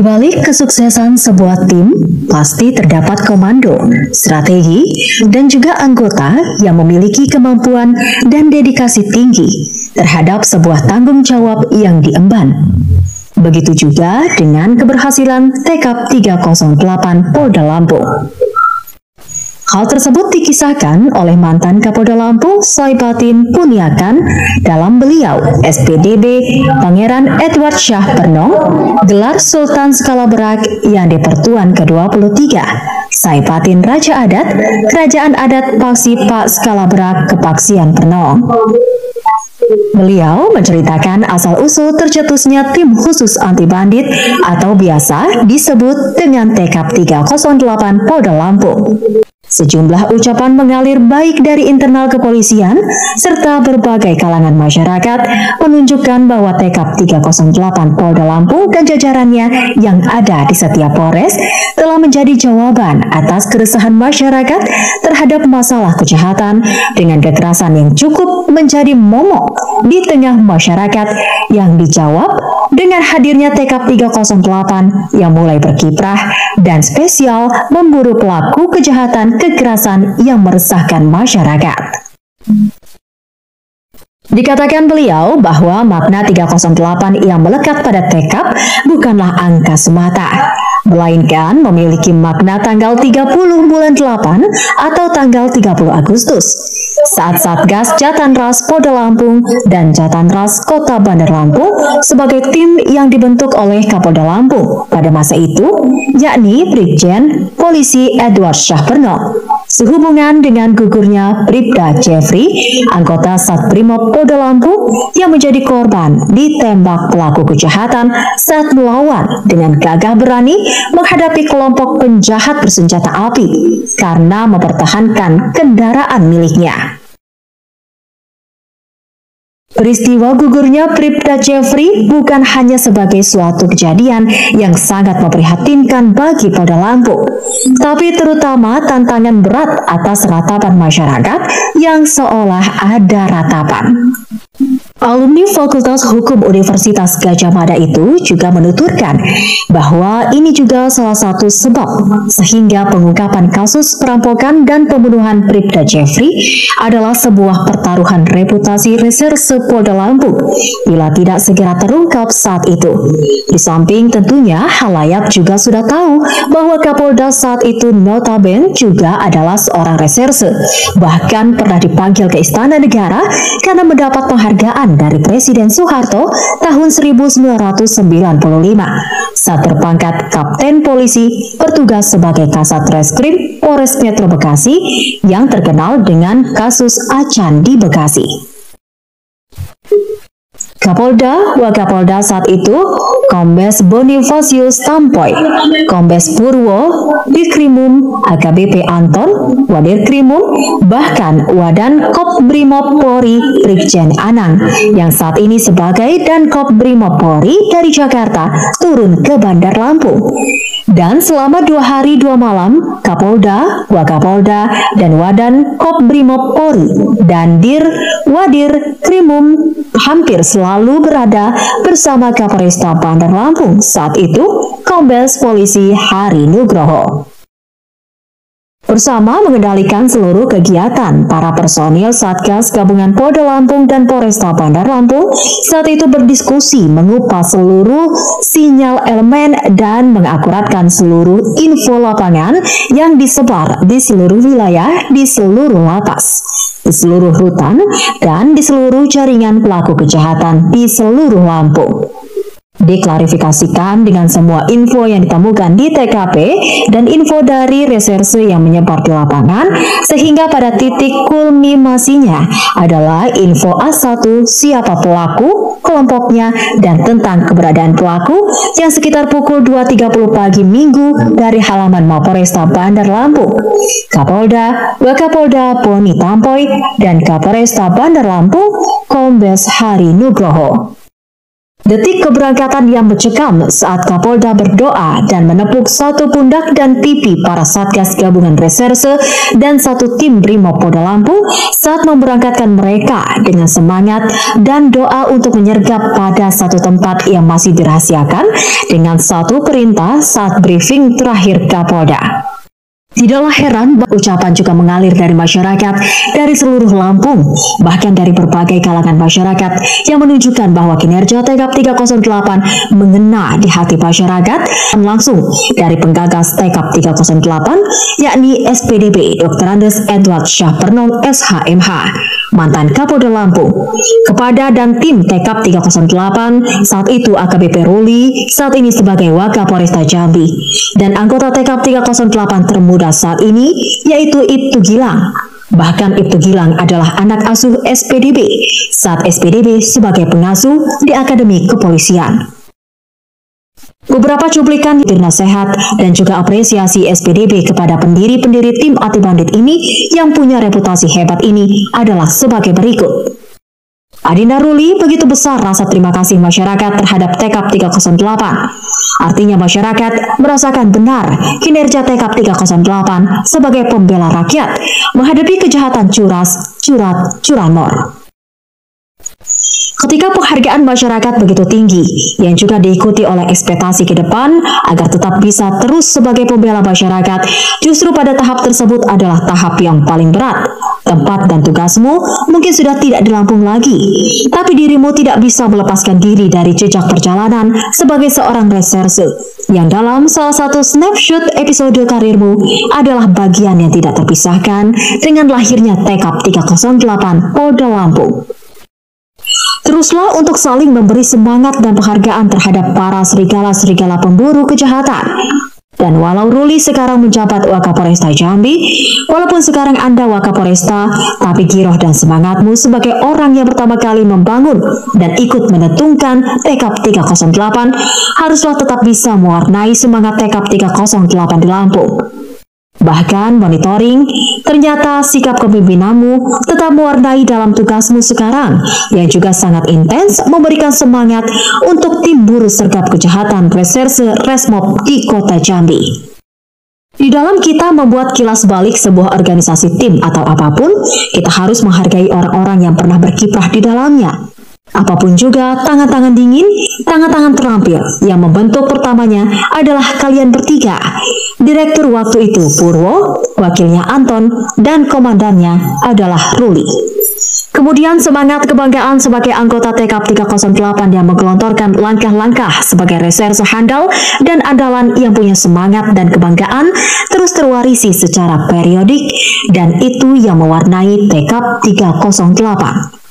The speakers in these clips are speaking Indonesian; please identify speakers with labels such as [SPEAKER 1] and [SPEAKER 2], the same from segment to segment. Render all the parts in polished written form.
[SPEAKER 1] balik kesuksesan sebuah tim, pasti terdapat komando, strategi, dan juga anggota yang memiliki kemampuan dan dedikasi tinggi terhadap sebuah tanggung jawab yang diemban. Begitu juga dengan keberhasilan Tekap 308 Polda Lampung. Hal tersebut dikisahkan oleh mantan Kapolda Lampung, Saibatin Puniakan, dalam beliau SPDB Pangeran Edward Syah Pernong, gelar Sultan Skala Berak yang dipertuan ke-23, Saibatin Raja Adat, Kerajaan Adat Paksi Pak Skala Berak Kepaksian Pernong. Beliau menceritakan asal-usul tercetusnya tim khusus anti bandit atau biasa disebut dengan Tekap 308 Polda Lampung. Sejumlah ucapan mengalir baik dari internal kepolisian serta berbagai kalangan masyarakat menunjukkan bahwa Tekap 308 Polda Lampung dan jajarannya yang ada di setiap Polres telah menjadi jawaban atas keresahan masyarakat terhadap masalah kejahatan dengan kekerasan yang cukup menjadi momok di tengah masyarakat yang dijawab dengan hadirnya Tekap 308 yang mulai berkiprah dan spesial memburu pelaku kejahatan kekerasan yang meresahkan masyarakat. Dikatakan beliau bahwa makna 308 yang melekat pada Tekap bukanlah angka semata, melainkan memiliki makna tanggal 30 bulan 8 atau tanggal 30 Agustus saat Satgas Jatanras Polda Lampung dan Jatanras Kota Bandar Lampung sebagai tim yang dibentuk oleh Kapolda Lampung pada masa itu, yakni Brigjen Polisi Edward Syah Pernong, sehubungan dengan gugurnya Bribda Jeffrey, anggota Satbrimob Polda Lampung yang menjadi korban ditembak pelaku kejahatan saat melawan dengan gagah berani menghadapi kelompok penjahat bersenjata api karena mempertahankan kendaraan miliknya. Peristiwa gugurnya Bribda Jeffrey bukan hanya sebagai suatu kejadian yang sangat memprihatinkan bagi Polda Lampung, tapi terutama tantangan berat atas ratapan masyarakat yang seolah ada ratapan. Alumni Fakultas Hukum Universitas Gadjah Mada itu juga menuturkan bahwa ini juga salah satu sebab sehingga pengungkapan kasus perampokan dan pembunuhan Bribda Jeffrey adalah sebuah pertaruhan reputasi reserse Polda Lampung bila tidak segera terungkap saat itu. Di samping tentunya halayak juga sudah tahu bahwa Kapolda saat itu notabene juga adalah seorang reserse, bahkan pernah dipanggil ke Istana Negara karena mendapat penghargaan dari Presiden Soeharto tahun 1995 saat berpangkat Kapten Polisi bertugas sebagai Kasat Reskrim Polres Metro Bekasi yang terkenal dengan kasus Acan di Bekasi. Kapolda, Wakapolda saat itu, Kombes Bonifasius Tampoy, Kombes Purwo, Dikrimum, AKBP Anton, Wadir Krimum, bahkan Wadan Kop Brimob Polri Brigjen Anang, yang saat ini sebagai Dan Kop Brimob Polri dari Jakarta turun ke Bandar Lampung. Dan selama 2 hari 2 malam, Kapolda, Wakapolda, dan Wadan Kop Brimob Polri dan Wadir Krimum hampir selalu berada bersama Kapolresta Bandar Lampung saat itu, Kombes Polisi Hari Nugroho. Bersama mengendalikan seluruh kegiatan, para personil Satgas Gabungan Polda Lampung dan Polresta Bandar Lampung saat itu berdiskusi mengupas seluruh sinyal elemen dan mengakuratkan seluruh info lapangan yang disebar di seluruh wilayah, di seluruh lapas, di seluruh rutan, dan di seluruh jaringan pelaku kejahatan di seluruh Lampung. Diklarifikasikan dengan semua info yang ditemukan di TKP dan info dari reserse yang menyebar di lapangan, sehingga pada titik kulminasinya adalah info A1 siapa pelaku, kelompoknya, dan tentang keberadaan pelaku yang sekitar pukul 2.30 pagi Minggu dari halaman Mapolresta Bandar Lampung. Kapolda, Wakapolda Boni Tampoy, dan Kapolresta Bandar Lampung Kombes Hari Nugroho. Detik keberangkatan yang mencekam saat Kapolda berdoa dan menepuk satu pundak dan pipi para Satgas Gabungan Reserse dan satu tim Brimopolda Lampung saat memberangkatkan mereka dengan semangat dan doa untuk menyergap pada satu tempat yang masih dirahasiakan dengan satu perintah saat briefing terakhir Kapolda. Tidaklah heran, ucapan juga mengalir dari masyarakat dari seluruh Lampung, bahkan dari berbagai kalangan masyarakat yang menunjukkan bahwa kinerja Tekap 308 mengena di hati masyarakat langsung dari penggagas Tekap 308, yakni SPDB Dr. Andes Edward Syahpernong SHMH, mantan Kapolda Lampung. Kepada dan tim Tekap 308, saat itu AKBP Ruli, saat ini sebagai Wakapolresta Jambi, dan anggota Tekap 308 termuda saat ini, yaitu Ibtu Gilang. Bahkan Ibtu Gilang adalah anak asuh SPDB saat SPDB sebagai pengasuh di Akademi Kepolisian. Beberapa cuplikan nasihat dan juga apresiasi SPDB kepada pendiri-pendiri tim anti bandit ini yang punya reputasi hebat ini adalah sebagai berikut. Adinda Ruli, begitu besar rasa terima kasih masyarakat terhadap Tekap 308. Artinya masyarakat merasakan benar kinerja Tekap 308 sebagai pembela rakyat menghadapi kejahatan curanmor. Ketika penghargaan masyarakat begitu tinggi, yang juga diikuti oleh ekspektasi ke depan agar tetap bisa terus sebagai pembela masyarakat, justru pada tahap tersebut adalah tahap yang paling berat. Tempat dan tugasmu mungkin sudah tidak di Lampung lagi, tapi dirimu tidak bisa melepaskan diri dari jejak perjalanan sebagai seorang reserse, yang dalam salah satu snapshot episode karirmu adalah bagian yang tidak terpisahkan dengan lahirnya Tekap 308 Polda Lampung. Teruslah untuk saling memberi semangat dan penghargaan terhadap para serigala-serigala pemburu kejahatan. Dan walau Ruli sekarang menjabat Wakapolresta Jambi, walaupun sekarang Anda Wakapolresta, tapi giroh dan semangatmu sebagai orang yang pertama kali membangun dan ikut menetungkan Tekap 308 haruslah tetap bisa mewarnai semangat Tekap 308 di Lampung. Bahkan monitoring, ternyata sikap kepemimpinanmu tetap mewarnai dalam tugasmu sekarang yang juga sangat intens memberikan semangat untuk tim buru sergap kejahatan Reserse Resmob di Kota Jambi. Di dalam kita membuat kilas balik sebuah organisasi tim atau apapun, kita harus menghargai orang-orang yang pernah berkiprah di dalamnya. Apapun juga, tangan-tangan dingin, tangan-tangan terampil yang membentuk pertamanya adalah kalian bertiga. Direktur waktu itu Purwo, wakilnya Anton, dan komandannya adalah Ruli. Kemudian semangat kebanggaan sebagai anggota Tekap 308 yang menggelontorkan langkah-langkah sebagai reserse handal dan andalan yang punya semangat dan kebanggaan terus terwarisi secara periodik, dan itu yang mewarnai Tekap 308.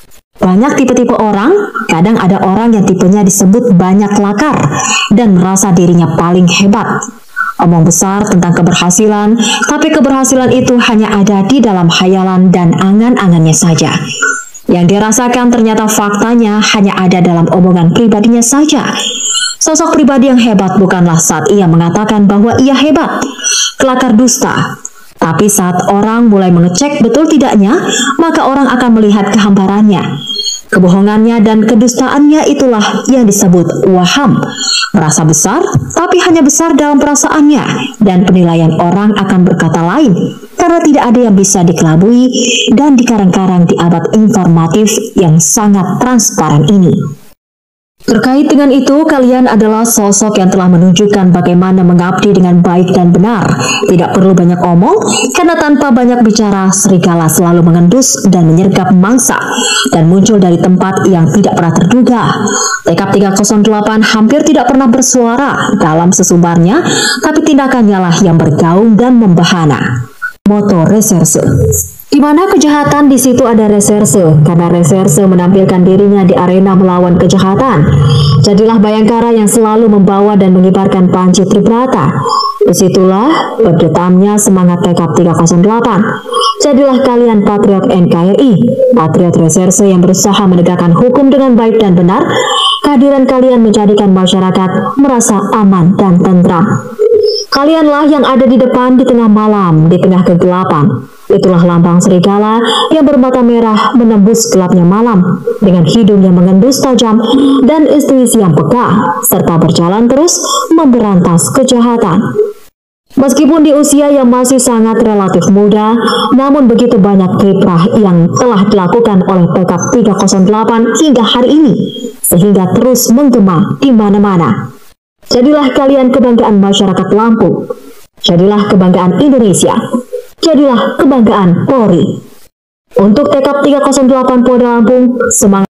[SPEAKER 1] Banyak tipe-tipe orang, kadang ada orang yang tipenya disebut banyak lakar dan merasa dirinya paling hebat. Omong besar tentang keberhasilan, tapi keberhasilan itu hanya ada di dalam khayalan dan angan-angannya saja. Yang dirasakan ternyata faktanya hanya ada dalam omongan pribadinya saja. Sosok pribadi yang hebat bukanlah saat ia mengatakan bahwa ia hebat, kelakar dusta. Tapi saat orang mulai mengecek betul tidaknya, maka orang akan melihat kehambarannya. Kebohongannya dan kedustaannya itulah yang disebut waham. Merasa besar, tapi hanya besar dalam perasaannya, dan penilaian orang akan berkata lain, karena tidak ada yang bisa dikelabui dan dikarang-karang di abad informatif yang sangat transparan ini. Terkait dengan itu, kalian adalah sosok yang telah menunjukkan bagaimana mengabdi dengan baik dan benar. Tidak perlu banyak omong, karena tanpa banyak bicara, serigala selalu mengendus dan menyergap mangsa, dan muncul dari tempat yang tidak pernah terduga. Tekap 308 hampir tidak pernah bersuara dalam sesumbarnya, tapi tindakannya lah yang bergaung dan membahana. Moto reserse. Di mana kejahatan, di situ ada reserse, karena reserse menampilkan dirinya di arena melawan kejahatan. Jadilah Bayangkara yang selalu membawa dan mengibarkan panji Tribrata. Disitulah berdetamnya semangat Tekap 308. Jadilah kalian patriot NKRI, patriot reserse yang berusaha menegakkan hukum dengan baik dan benar. Kehadiran kalian menjadikan masyarakat merasa aman dan tentram. Kalianlah yang ada di depan di tengah malam, di tengah kegelapan. Itulah lambang serigala yang bermata merah menembus gelapnya malam, dengan hidung yang mengendus tajam dan intuisi yang peka, serta berjalan terus memberantas kejahatan. Meskipun di usia yang masih sangat relatif muda, namun begitu banyak kiprah yang telah dilakukan oleh PKP 308 hingga hari ini, sehingga terus menggema di mana-mana. Jadilah kalian kebanggaan masyarakat Lampung. Jadilah kebanggaan Indonesia. Jadilah kebanggaan Polri. Untuk Tekap 308 Polda Lampung, semangat.